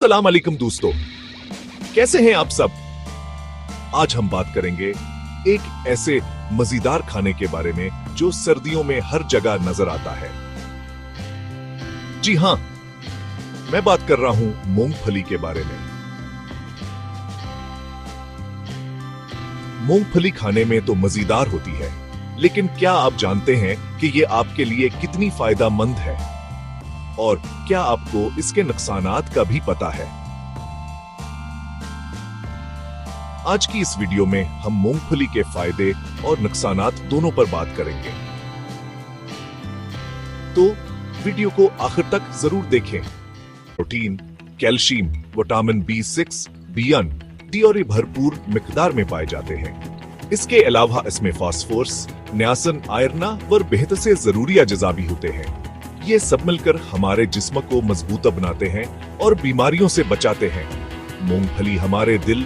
अस्सलाम वालेकुम दोस्तों, कैसे हैं आप सब। आज हम बात करेंगे एक ऐसे मजेदार खाने के बारे में जो सर्दियों में हर जगह नजर आता है। जी हां, मैं बात कर रहा हूं मूंगफली के बारे में। मूंगफली खाने में तो मजेदार होती है, लेकिन क्या आप जानते हैं कि ये आपके लिए कितनी फायदेमंद है और क्या आपको इसके नुकसानात का भी पता है। आज की इस वीडियो में हम मूंगफली के फायदे और नुकसानात दोनों पर बात करेंगे, तो वीडियो को आखिर तक जरूर देखें। Protein, calcium, vitamin B6, B1, D और ये भरपूर मिकदार में पाए जाते हैं। इसके अलावा इसमें फास्फोरस, नियासिन, आयरन और बेहद से जरूरी अज्जा भी होते हैं। ये सब मिलकर हमारे जिस्म को मजबूत बनाते हैं और बीमारियों से बचाते हैं। मूंगफली हमारे दिल,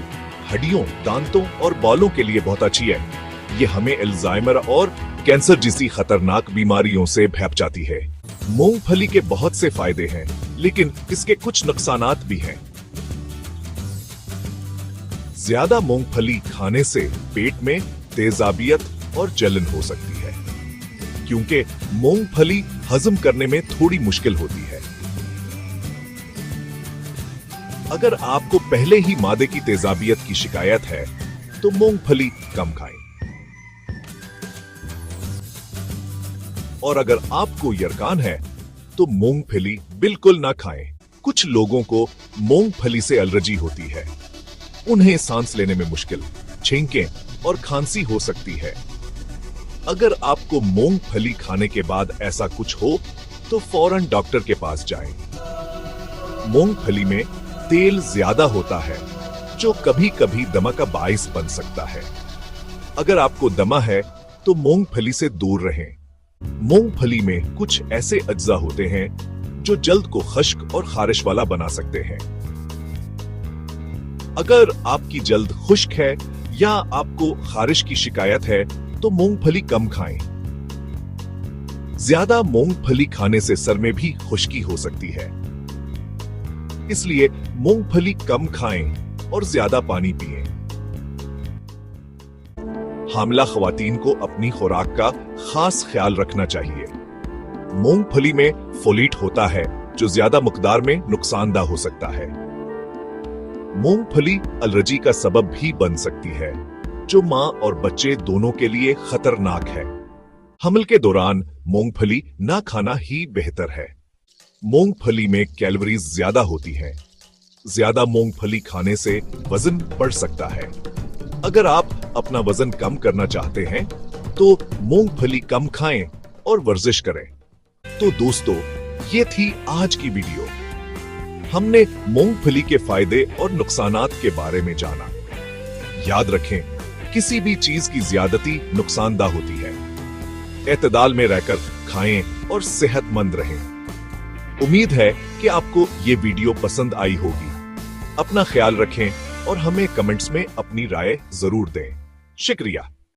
हड्डियों, दांतों और बालों के लिए बहुत अच्छी है। ये हमें अल्जाइमर और कैंसर जैसी खतरनाक बीमारियों से बचाती है। मूंगफली के बहुत से फायदे हैं, लेकिन इसके कुछ नुकसानात भी हैं। ज्यादा मूंगफली खाने से पेट में तेजाबियत और जलन हो सकती है, क्योंकि मूंगफली हजम करने में थोड़ी मुश्किल होती है। अगर आपको पहले ही मादे की तेजाबियत की शिकायत है, तो मूंगफली कम खाएं। और अगर आपको यरकान है, तो मूंगफली बिल्कुल ना खाएं। कुछ लोगों को मूंगफली से एलर्जी होती है। उन्हें सांस लेने में मुश्किल, छींकें और खांसी हो सकती है। अगर आपको मूंगफली खाने के बाद ऐसा कुछ हो, तो फौरन डॉक्टर के पास जाएं। मूंगफली में तेल ज्यादा होता है, जो कभी कभी दमा का बाइस बन सकता है। अगर आपको दमा है, तो मूंगफली से दूर रहें। मूंगफली में कुछ ऐसे अज्जा होते हैं जो जल्द को खुश्क और खारिश वाला बना सकते हैं। अगर आपकी जल्द खुश्क है या आपको खारिश की शिकायत है, तो मूंगफली कम खाएं। ज्यादा मूंगफली खाने से सर में भी खुश्की हो सकती है, इसलिए मूंगफली कम खाएं और ज्यादा पानी पिएं। हामिला खवातीन को अपनी खुराक का खास ख्याल रखना चाहिए। मूंगफली में फोलेट होता है, जो ज्यादा मकदार में नुकसानदा हो सकता है। मूंगफली एलर्जी का सबब भी बन सकती है, जो मां और बच्चे दोनों के लिए खतरनाक है। हमल के दौरान मूंगफली ना खाना ही बेहतर है। मूंगफली में कैलोरीज ज्यादा होती हैं। ज्यादा मूंगफली खाने से वजन बढ़ सकता है। अगर आप अपना वजन कम करना चाहते हैं, तो मूंगफली कम खाएं और वर्जिश करें। तो दोस्तों, ये थी आज की वीडियो। हमने मूंगफली के फायदे और नुकसानात के बारे में जाना। याद रखें, किसी भी चीज की ज्यादती नुकसानदा होती है। एतदाल में रहकर खाएं और सेहतमंद रहें। उम्मीद है कि आपको ये वीडियो पसंद आई होगी। अपना ख्याल रखें और हमें कमेंट्स में अपनी राय जरूर दें। शुक्रिया।